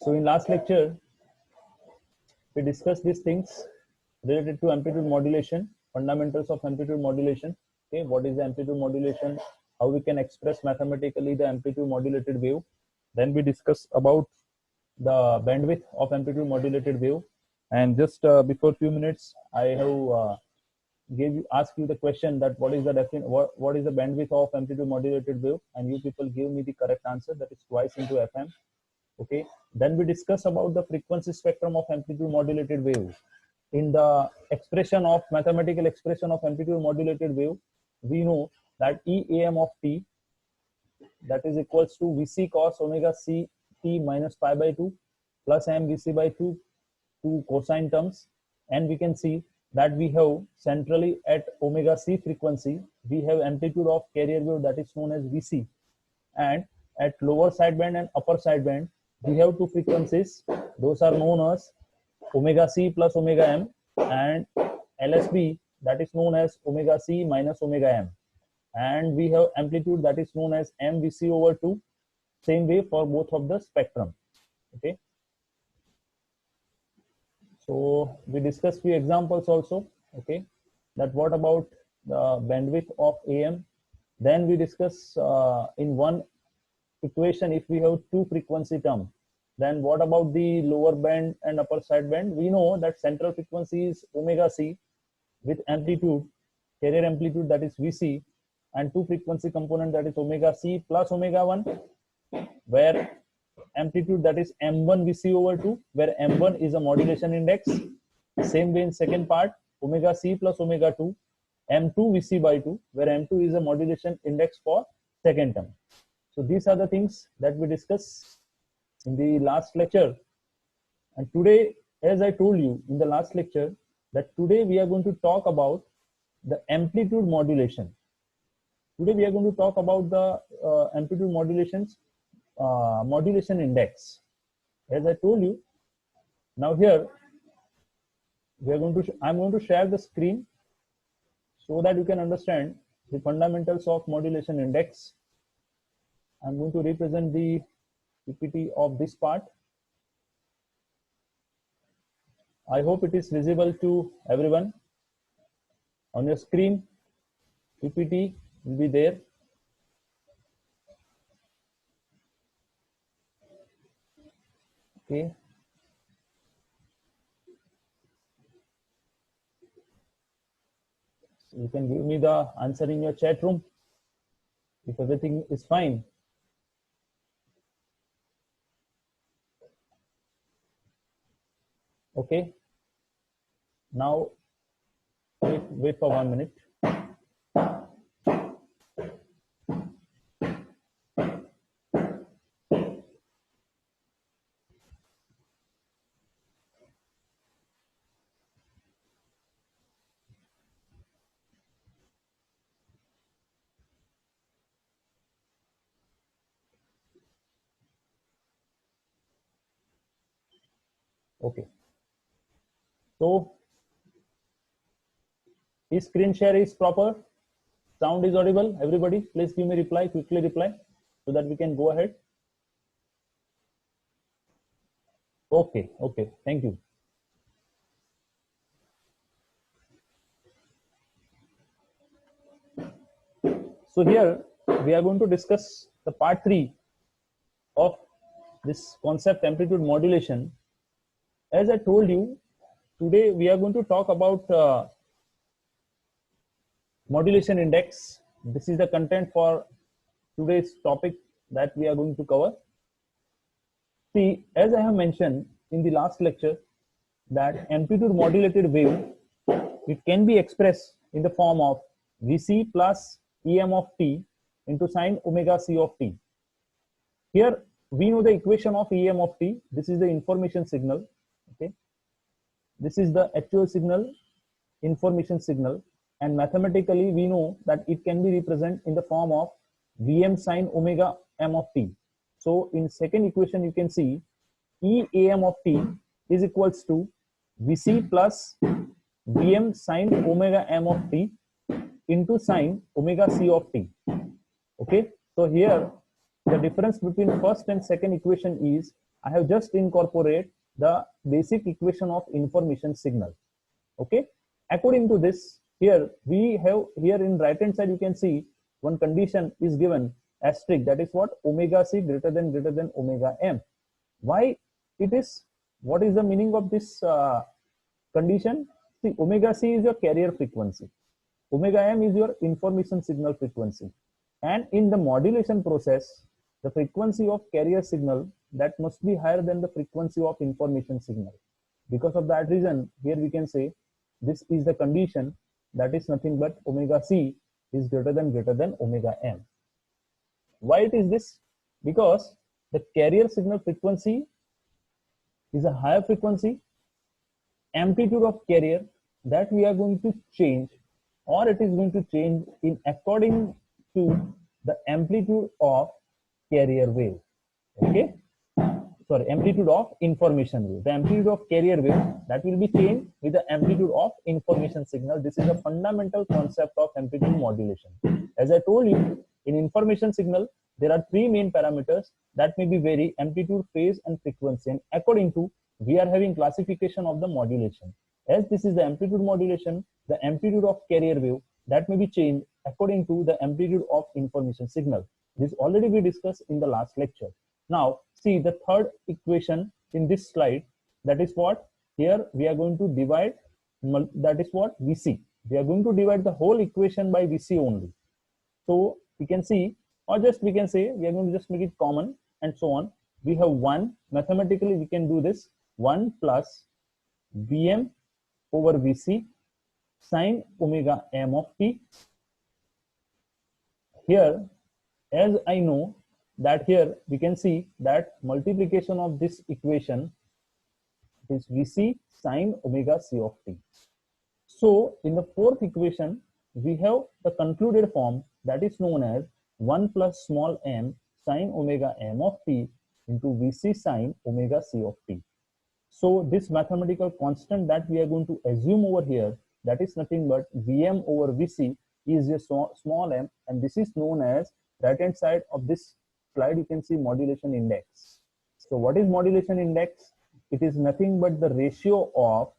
So in last lecture, we discussed these things related to amplitude modulation, fundamentals of amplitude modulation. Okay, what is the amplitude modulation? How we can express mathematically the amplitude modulated wave. Then we discuss about the bandwidth of amplitude modulated wave. And just before few minutes, I have ask you the question that what is the what is the bandwidth of amplitude modulated wave, and you people give me the correct answer, that is twice into FM. Okay, then we discuss about the frequency spectrum of amplitude modulated wave. In the expression of mathematical expression of amplitude modulated wave, we know that EAM of t, that is equals to Vc cos omega c t minus pi by 2 plus m Vc by 2 cosine terms. And we can see that we have centrally at omega c frequency, we have amplitude of carrier wave that is known as Vc, and at lower sideband and upper sideband we have two frequencies, those are known as omega c plus omega m and LSB, that is known as omega c minus omega m, and we have amplitude that is known as mVc over 2, same way for both of the spectrum. Okay, so we discussed few examples also. Okay, that what about the bandwidth of AM. Then we discuss in one equation, if we have two frequency term, then what about the lower band and upper side band? We know that central frequency is omega c with amplitude, carrier amplitude, that is Vc, and two frequency component, that is omega c plus omega 1, where amplitude that is m1 Vc over 2, where m1 is a modulation index. Same way in second part, omega c plus omega 2, m2 Vc by 2, where m2 is a modulation index for second term. So these are the things that we discussed in the last lecture. And today, as I told you in the last lecture, that today we are going to talk about the amplitude modulation. Today we are going to talk about the amplitude modulations, modulation index. As I told you, now here we are going to I'm going to share the screen so that you can understand the fundamentals of modulation index. I'm going to represent the PPT of this part. I hope it is visible to everyone. On your screen, PPT will be there. Okay. So you can give me the answer in your chat room if everything is fine. Okay. Now wait for 1 minute. Okay. So is screen share is proper? Sound is audible? Everybody, please give me reply, quickly reply, so that we can go ahead. Okay, okay, thank you. So here we are going to discuss the part 3 of this concept amplitude modulation. As I told you, today we are going to talk about modulation index. This is the content for today's topic that we are going to cover. See, as I have mentioned in the last lecture, that amplitude modulated wave, it can be expressed in the form of Vc plus Em of t into sine omega c of t. Here we know the equation of Em of t. This is the information signal. Okay, this is the actual signal, information signal, and mathematically we know that it can be represented in the form of Vm sine omega m of t. So in second equation you can see Eam of t is equals to Vc plus Vm sine omega m of t into sine omega c of t. Okay, so here the difference between first and second equation is I have just incorporate the basic equation of information signal. Okay, according to this, here we have, here in right hand side you can see one condition is given asterisk, that is what, omega c greater than omega m. Why it is, what is the meaning of this condition? See, omega c is your carrier frequency, omega m is your information signal frequency, and in the modulation process the frequency of carrier signal that must be higher than the frequency of information signal. Because of that reason, here we can say this is the condition, that is nothing but omega c is greater than omega m. Why it is this? Because the carrier signal frequency is a higher frequency, amplitude of carrier that we are going to change, or it is going to change in according to the amplitude of carrier wave. Okay, sorry, amplitude of information wave. The amplitude of carrier wave that will be changed with the amplitude of information signal. This is a fundamental concept of amplitude modulation. As I told you, in information signal there are three main parameters that may be vary: amplitude, phase, and frequency. And according to, we are having classification of the modulation. As this is the amplitude modulation, the amplitude of carrier wave that may be changed according to the amplitude of information signal. This already we discussed in the last lecture. Now see the third equation in this slide, that is what, here we are going to divide, that is what, Vc. We are going to divide the whole equation by Vc only. So we can see, or just we can say, we are going to just make it common and so on. We have 1, mathematically we can do this, 1 plus Vm over Vc sine omega m of t. Here, as I know that here we can see that multiplication of this equation is Vc sine omega c of t. So in the fourth equation, we have the concluded form, that is known as 1 plus small m sine omega m of t into Vc sine omega c of t. So this mathematical constant that we are going to assume over here, that is nothing but Vm over Vc is a small m, and this is known as, right hand side of this slide you can see modulation index. So what is modulation index? It is nothing but the ratio of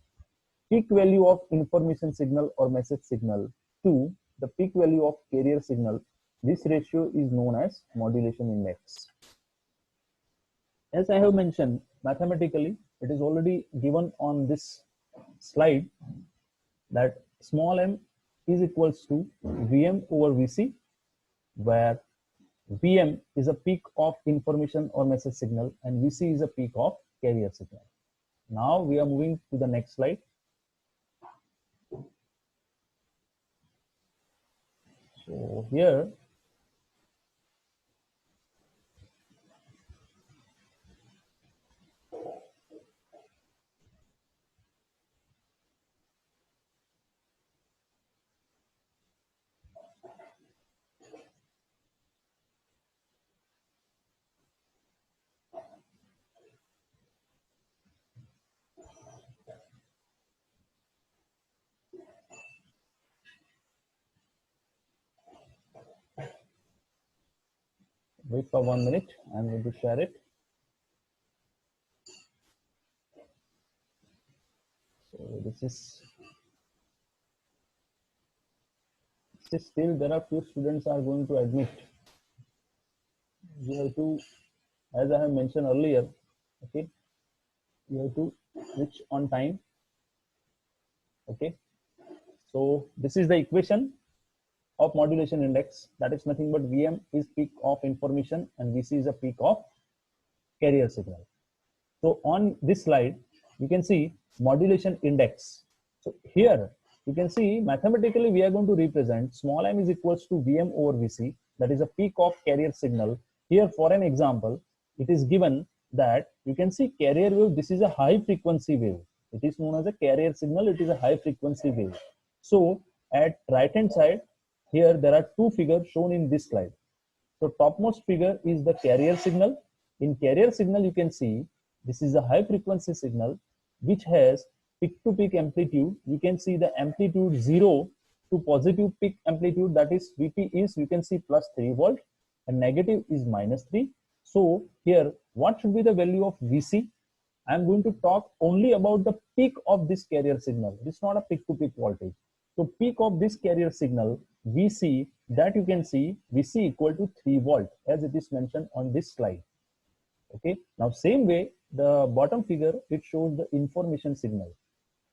peak value of information signal or message signal to the peak value of carrier signal. This ratio is known as modulation index. As I have mentioned, mathematically it is already given on this slide that small m is equals to Vm over Vc, where Vm is a peak of information or message signal and Vc is a peak of carrier signal. Now we are moving to the next slide. So here wait for 1 minute, I'm going to share it. So this is still there are few students are going to admit. You have to, as I have mentioned earlier, okay, you have to reach on time. Okay, so this is the equation of modulation index, that is nothing but Vm is peak of information and Vc is a peak of carrier signal. So on this slide you can see modulation index. So here you can see mathematically we are going to represent small m is equals to Vm over Vc, that is a peak of carrier signal. Here for an example, it is given that you can see carrier wave, this is a high frequency wave. It is known as a carrier signal, it is a high frequency wave. So at right hand side, here there are two figures shown in this slide. So topmost figure is the carrier signal. In carrier signal you can see this is a high frequency signal which has peak to peak amplitude. You can see the amplitude 0 to positive peak amplitude, that is Vp is, you can see plus 3 volt and negative is minus 3. So here, what should be the value of VC? I'm going to talk only about the peak of this carrier signal. This is not a peak-to-peak voltage. So peak of this carrier signal, VC, that you can see, VC equal to 3 volt as it is mentioned on this slide. Okay. Now same way, the bottom figure, it shows the information signal.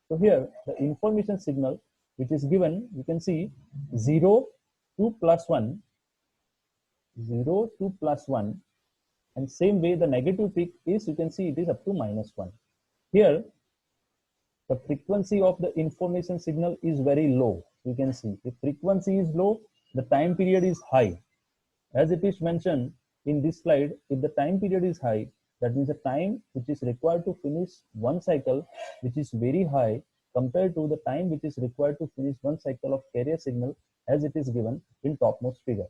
So here, the information signal, which is given, you can see 0 to plus 1, 0 to plus 1, and same way the negative peak is, you can see it is up to minus 1. Here, the frequency of the information signal is very low. You can see if frequency is low, the time period is high. As it is mentioned in this slide, if the time period is high, that means the time which is required to finish one cycle, which is very high compared to the time which is required to finish one cycle of carrier signal, as it is given in topmost figure.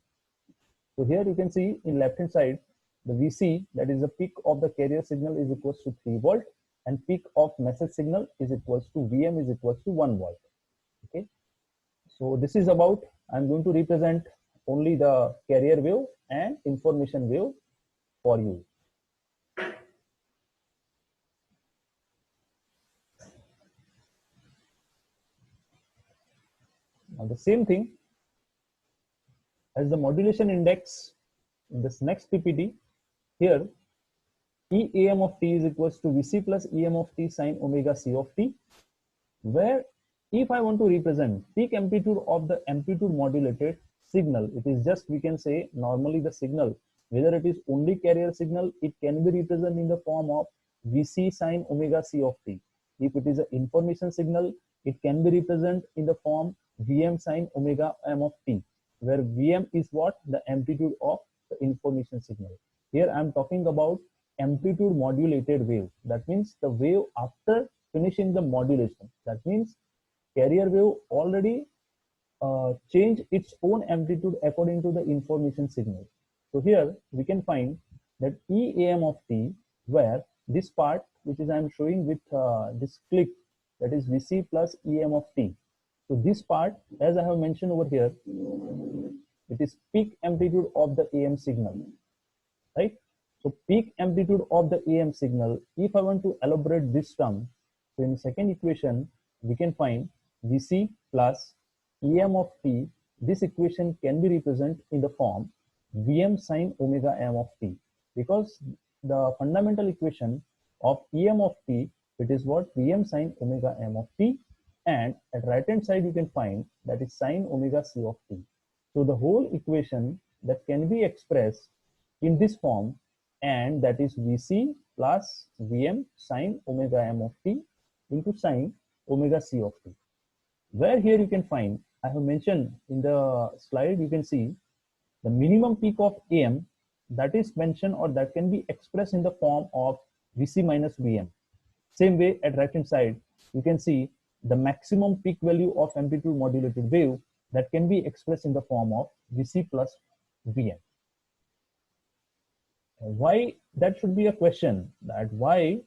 So here you can see in left hand side, the VC, that is the peak of the carrier signal, is equals to 3 volt, and peak of message signal is equals to VM is equals to 1 volt. Okay. So this is about, I'm going to represent only the carrier wave and information wave for you. Now the same thing as the modulation index in this next PPT, here EAM of t is equals to VC plus EM of t sine omega C of t, where if I want to represent peak amplitude of the amplitude modulated signal, it is just, we can say normally the signal, whether it is only carrier signal, it can be represented in the form of VC sine omega C of t. If it is an information signal, it can be represented in the form VM sine omega m of t, where VM is what? The amplitude of the information signal. Here I am talking about amplitude modulated wave. That means the wave after finishing the modulation. That means carrier wave already change its own amplitude according to the information signal. So here we can find that EAM of t, where this part which is I am showing with this click, that is VC plus EM of t. So this part, as I have mentioned over here, it is peak amplitude of the AM signal, right? So peak amplitude of the AM signal, if I want to elaborate this term, so in second equation, we can find VC plus EM of t. This equation can be represented in the form VM sine omega m of t, because the fundamental equation of EM of t, it is what? VM sine omega m of t, and at right hand side you can find that is sine omega C of t. So the whole equation that can be expressed in this form, and that is VC plus VM sine omega m of t into sine omega C of t. Where here you can find, I have mentioned in the slide, you can see the minimum peak of AM, that is mentioned or that can be expressed in the form of VC minus VM. Same way at right hand side, you can see the maximum peak value of amplitude modulated wave that can be expressed in the form of VC plus VM. Why that should be a question, that why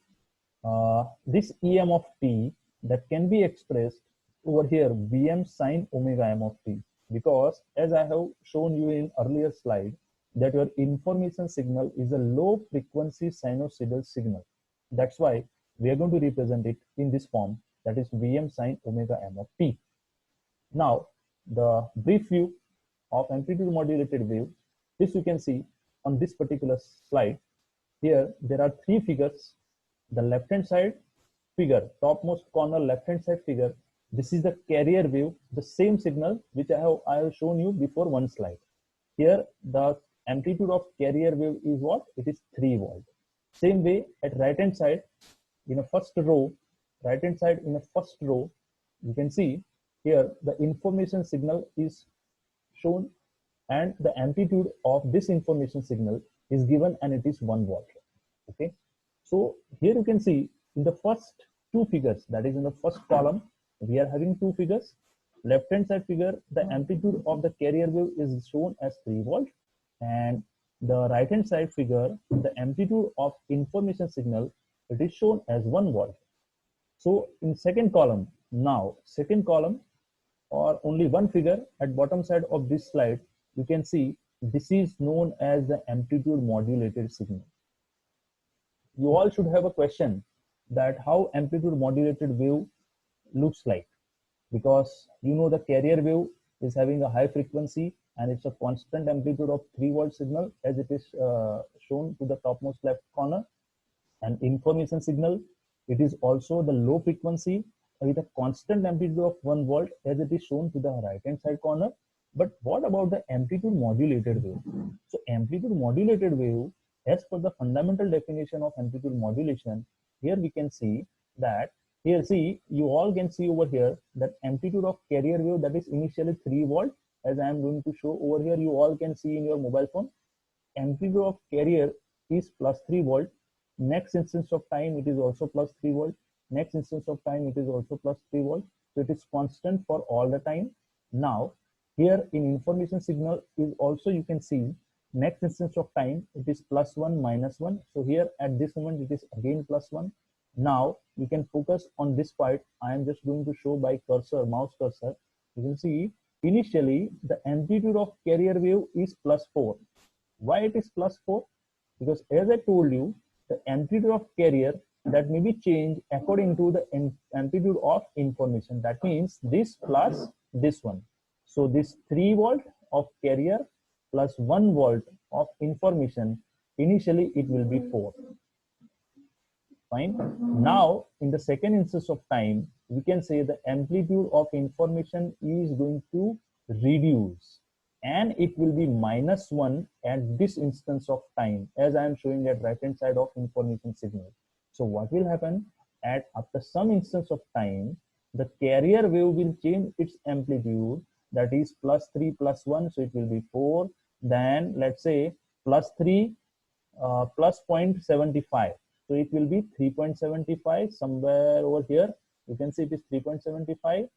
this EM of t that can be expressed over here VM sine omega m of t, because as I have shown you in earlier slide that your information signal is a low frequency sinusoidal signal. That's why we are going to represent it in this form, that is VM sine omega m of t. Now the brief view of amplitude modulated wave, this you can see on this particular slide. Here there are three figures. The left hand side figure, topmost corner left hand side figure, this is the carrier wave, the same signal which I have shown you before one slide. Here the amplitude of carrier wave is what? It is 3 volt. Same way at right hand side in a first row, right hand side in a first row, you can see here the information signal is shown, and the amplitude of this information signal is given, and it is 1 volt. Okay. So here you can see in the first two figures, that is in the first column, we are having two figures. Left hand side figure, the amplitude of the carrier wave is shown as 3 volt, and the right hand side figure, the amplitude of information signal, it is shown as 1 volt. So in second column, now second column or only one figure at bottom side of this slide, you can see This is known as the amplitude modulated signal. You all should have a question that how amplitude modulated wave looks like, because you know the carrier wave is having a high frequency and it's a constant amplitude of 3-volt signal as it is shown to the topmost left corner. An information signal, it is also the low frequency with a constant amplitude of 1 volt as it is shown to the right hand side corner. But what about the amplitude modulated wave? So amplitude modulated wave, as per the fundamental definition of amplitude modulation, here we can see that, here see, you all can see over here that amplitude of carrier wave, that is initially 3 volt, as I am going to show over here, you all can see in your mobile phone. Amplitude of carrier is plus 3 volt. Next instance of time it is also plus 3 volt. Next instance of time it is also plus 3 volt. So it is constant for all the time. Now here in information signal is also, you can see, next instance of time it is plus 1 minus 1. So here at this moment it is again plus 1. Now you can focus on this part. I am just going to show by cursor, mouse cursor. You can see initially the amplitude of carrier wave is plus 4. Why it is plus 4? Because as I told you, the amplitude of carrier that may be changed according to the amplitude of information. That means this plus this one. So this 3 volt of carrier plus 1 volt of information, initially it will be 4. Fine. Now in the second instance of time, we can say the amplitude of information is going to reduce, and it will be minus 1 at this instance of time, as I am showing at right hand side of information signal. So what will happen, at after some instance of time, the carrier wave will change its amplitude, that is plus 3 plus 1, so it will be 4. Then let's say plus 3 plus 0.75, so it will be 3.75 somewhere over here. You can see it is 3.75,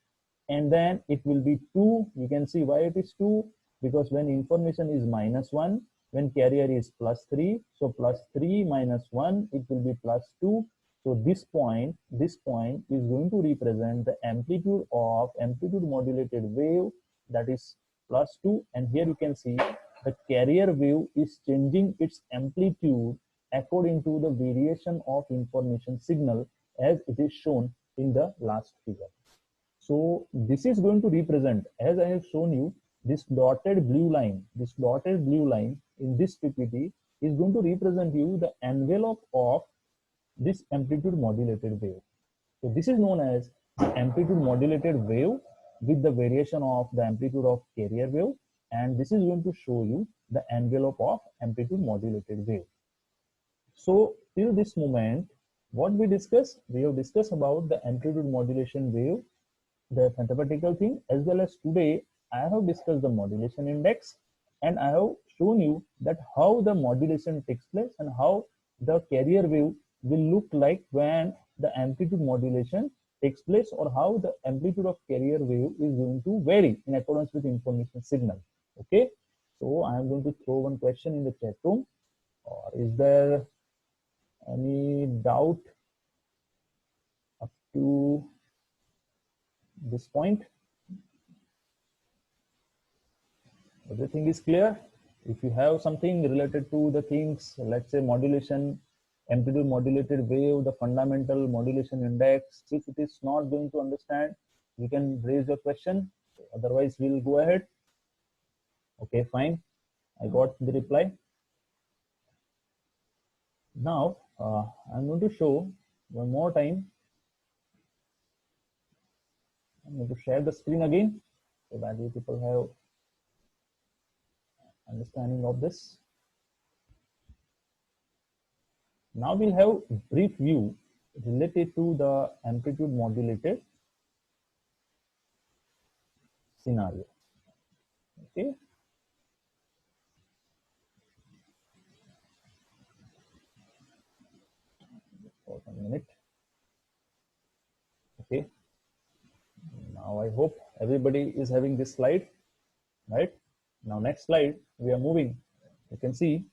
and then it will be 2. You can see why it is 2, because when information is minus 1, when carrier is plus 3, so plus 3 minus 1, it will be plus 2. So this point is going to represent the amplitude of amplitude modulated wave, that is plus 2. And here you can see the carrier wave is changing its amplitude according to the variation of information signal as it is shown in the last figure. So this is going to represent, as I have shown you, this dotted blue line in this PPT is going to represent you the envelope of this amplitude modulated wave. So this is known as amplitude modulated wave with the variation of the amplitude of carrier wave, and this is going to show you the envelope of amplitude modulated wave. So till this moment, what we discussed, we have discussed about the amplitude modulation wave, the mathematical thing, as well as today I have discussed the modulation index, and I have shown you that how the modulation takes place and how the carrier wave will look like when the amplitude modulation takes place, or how the amplitude of carrier wave is going to vary in accordance with information signal. Okay, so I am going to throw one question in the chat room. Or is there any doubt up to this point? Everything is clear? If you have something related to the things, let's say modulation, amplitude modulated wave, the fundamental modulation index, if it is not going to understand, you can raise your question. Otherwise, we'll go ahead. Okay, fine. I got the reply. Now, I'm going to show one more time. I'm going to share the screen again so that you people have understanding of this. Now we'll have a brief view related to the amplitude modulated scenario. Okay. For 1 minute. Okay. Now I hope everybody is having this slide, right? Now next slide, we are moving. You can see.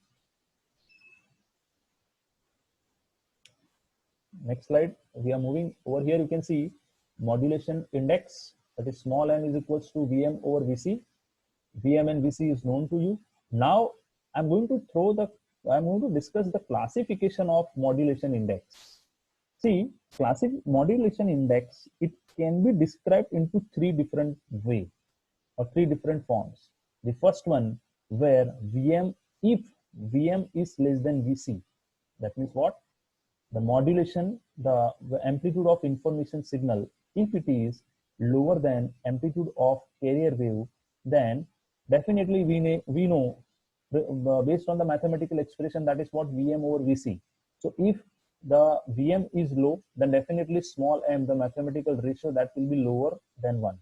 Next slide, we are moving over here. You can see modulation index, that is small n is equals to Vm over Vc. Vm and Vc is known to you. Now I'm going to discuss the classification of modulation index. See, classic modulation index, it can be described into three different ways or three different forms. The first one, where if Vm is less than Vc, that means what? The modulation, the amplitude of information signal, if it is lower than amplitude of carrier wave, then definitely we know based on the mathematical expression, that is what Vm over Vc. So if the Vm is low, then definitely small m, the mathematical ratio, that will be lower than 1.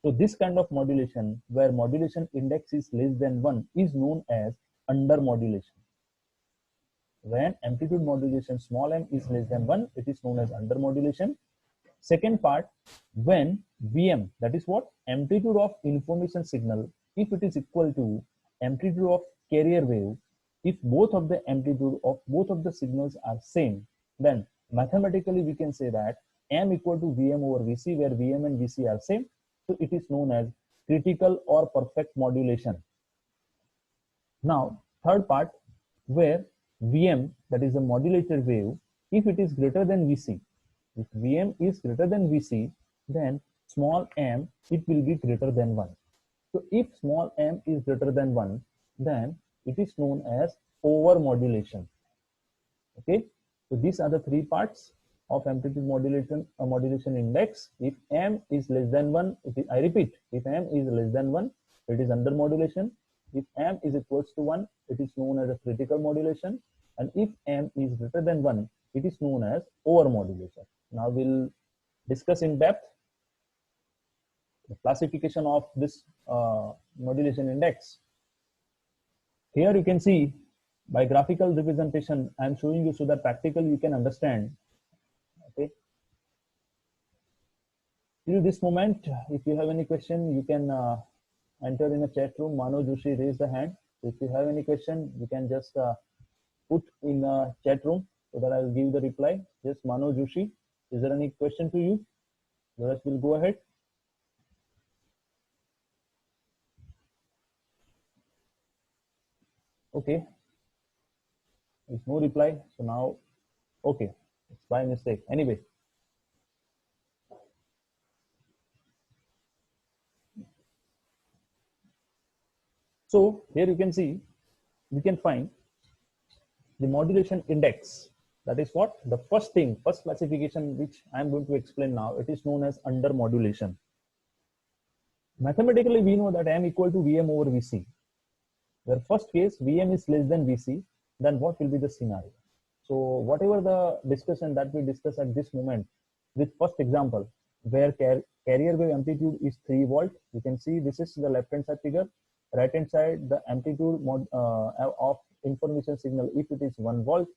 So this kind of modulation, where modulation index is less than 1, is known as under modulation. When amplitude modulation small m is less than 1, it is known as under modulation. Second part, when Vm, that is what? Amplitude of information signal, if it is equal to amplitude of carrier wave, if both of the amplitude of both of the signals are same, then mathematically we can say that m equal to Vm over Vc, where Vm and Vc are same. So it is known as critical or perfect modulation. Now, third part, where Vm, that is a modulated wave, if it is greater than Vc, if Vm is greater than Vc, then small m, it will be greater than 1. So if small m is greater than 1, then it is known as over modulation. Okay, so these are the three parts of amplitude modulation index. If m is less than 1, I repeat, if m is less than 1, it is under modulation. If m is equals to 1, it is known as a critical modulation. And if m is greater than 1, it is known as over modulation. Now we'll discuss in depth the classification of this modulation index. Here you can see by graphical representation, I'm showing you so that practically you can understand. Okay. Till this moment, if you have any question, you can enter in the chat room. Mano Joshi raised the hand. If you have any question, you can just put in the chat room so that I will give the reply. Yes, Mano Joshi, is there any question to you? The rest will go ahead. Okay, there's no reply. So now, okay, it's by mistake. Anyway. So here you can see, we can find the modulation index. That is what? The first classification which I'm going to explain now, it is known as under modulation. Mathematically, we know that m equal to Vm over Vc. Where first case, Vm is less than Vc, then what will be the scenario? So whatever the discussion that we discuss at this moment, with first example, where carrier wave amplitude is 3 volt, you can see this is the left hand side figure. Right hand side, the amplitude of information signal, if it is 1 volt,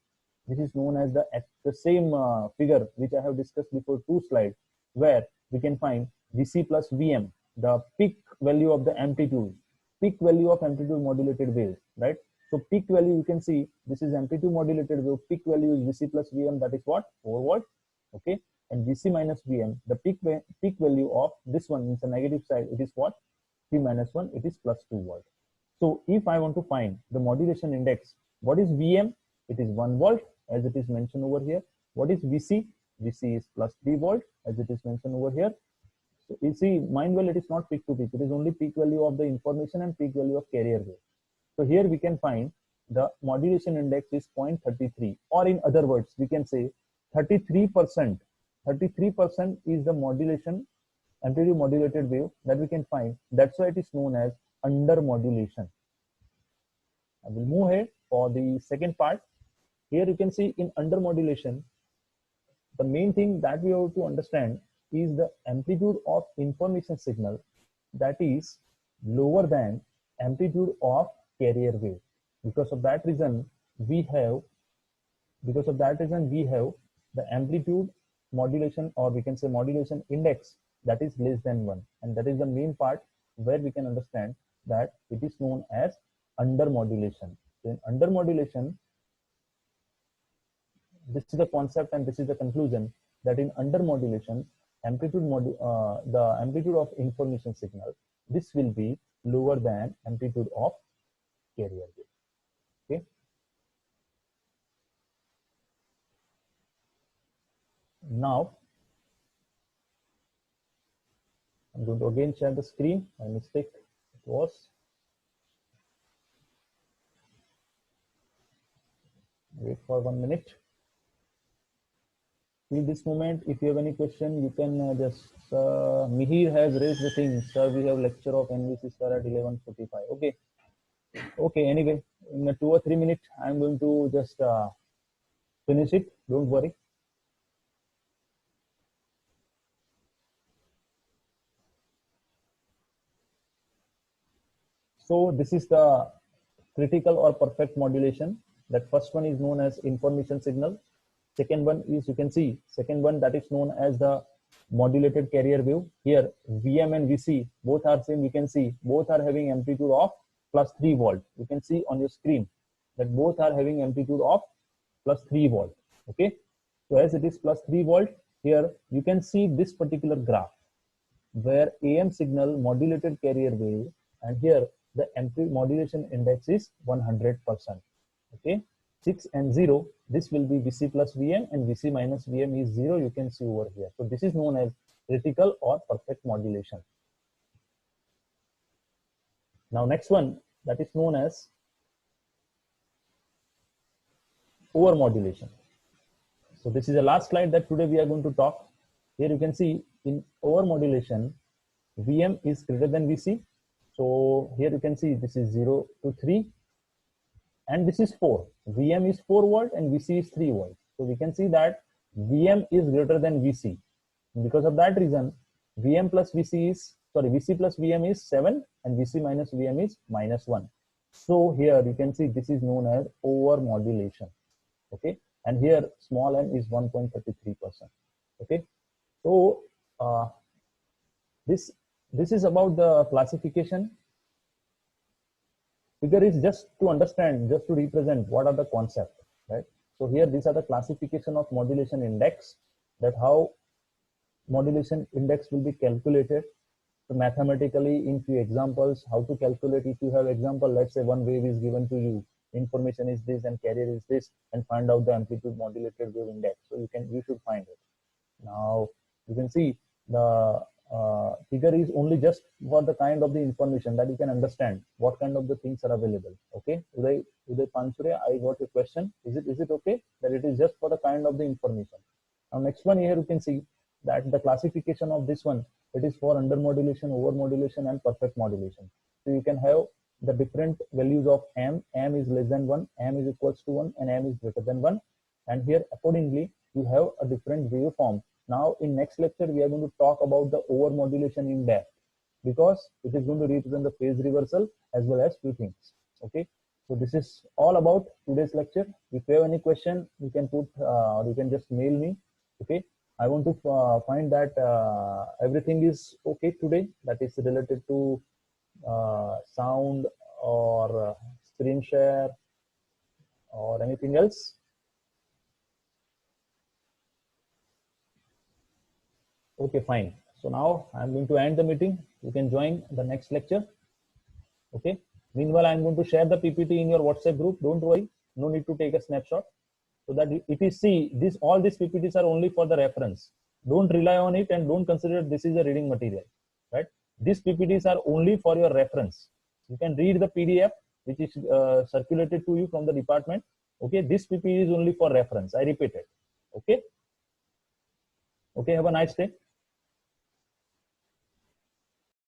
this is known as the same figure which I have discussed before 2 slides, where we can find Vc plus Vm, the peak value of the amplitude, peak value of amplitude modulated wave, right? So peak value, you can see this is amplitude modulated wave, peak value is Vc plus Vm, that is what? 4 volt. Okay, and Vc minus Vm, the peak value of this one is the negative side, it is what? 3 minus 1, it is plus 2 volt. So if I want to find the modulation index, what is Vm? It is 1 volt, as it is mentioned over here. What is Vc? Vc is plus 3 volt, as it is mentioned over here. So you see, mind well, it is not peak to peak, it is only peak value of the information and peak value of carrier wave. So here we can find the modulation index is 0.33, or in other words, we can say 33%. 33% is the modulation, amplitude modulated wave that we can find. That's why it is known as under modulation. I will move ahead for the second part. Here you can see in under modulation, the main thing that we have to understand is the amplitude of information signal that is lower than amplitude of carrier wave. Because of that reason, we have the amplitude modulation, or we can say modulation index, that is less than 1, and that is the main part where we can understand that it is known as under modulation. So in under modulation, this is the concept and this is the conclusion, that in under modulation, the amplitude of information signal, this will be lower than amplitude of carrier wave. Okay. Now I'm going to again share the screen. My mistake it was. Wait for 1 minute. In this moment, if you have any question, you can just. Mihir has raised the thing. Sir, we have lecture of NVC sir at 11:45. Okay. Okay. Anyway, in 2 or 3 minutes, I'm going to just finish it. Don't worry. So this is the critical or perfect modulation. That first one is known as information signal. Second one is, you can see, second one that is known as the modulated carrier wave. Here VM and VC both are same. You can see both are having amplitude of plus 3 volt. You can see on your screen that both are having amplitude of plus 3 volt. Okay, so as it is plus 3 volt, here you can see this particular graph where AM signal modulated carrier wave, and here the amplitude modulation index is 100%. Okay, 6 and 0, this will be VC plus VM, and VC minus VM is 0. You can see over here. So this is known as critical or perfect modulation. Now next one, that is known as over modulation. So this is the last slide that today we are going to talk. Here you can see in over modulation, VM is greater than VC. So here you can see this is 0 to 3, and this is 4. VM is 4 volt and VC is 3 volt. So we can see that VM is greater than VC. Because of that reason, VM plus VC is, sorry, VC plus VM is 7 and VC minus VM is -1. So here you can see this is known as over modulation. Okay, and here small n is 1.33%. Okay, so this is about the classification. Figure is just to understand, just to represent what are the concepts, right? So here these are the classification of modulation index, that how modulation index will be calculated. So mathematically in few examples, how to calculate. If you have example, let's say one wave is given to you, information is this and carrier is this, and find out the amplitude modulated wave index. So you should find it. Now you can see the figure is only just for the kind of the information that you can understand what kind of the things are available. Okay, Uday Pansure, I got a question. Is it okay that it is just for the kind of the information? Now next one, here you can see that the classification of this one, it is for under modulation, over modulation, and perfect modulation. So you can have the different values of m is less than 1, m is equals to 1, and m is greater than 1, and here accordingly you have a different waveform. Now in next lecture we are going to talk about the over modulation in depth, because it is going to represent the phase reversal as well as few things. Okay, so this is all about today's lecture. If you have any question, you can put or you can just mail me. Okay, I want to find that everything is okay today, that is related to sound or screen share or anything else. Okay, fine. So now I'm going to end the meeting. You can join the next lecture. Okay. Meanwhile, I'm going to share the PPT in your WhatsApp group. Don't worry. No need to take a snapshot. So that if you see this, all these PPTs are only for the reference. Don't rely on it and don't consider this is a reading material, right? These PPTs are only for your reference. You can read the PDF which is circulated to you from the department. Okay. This PPT is only for reference. I repeat it. Okay. Okay. Have a nice day.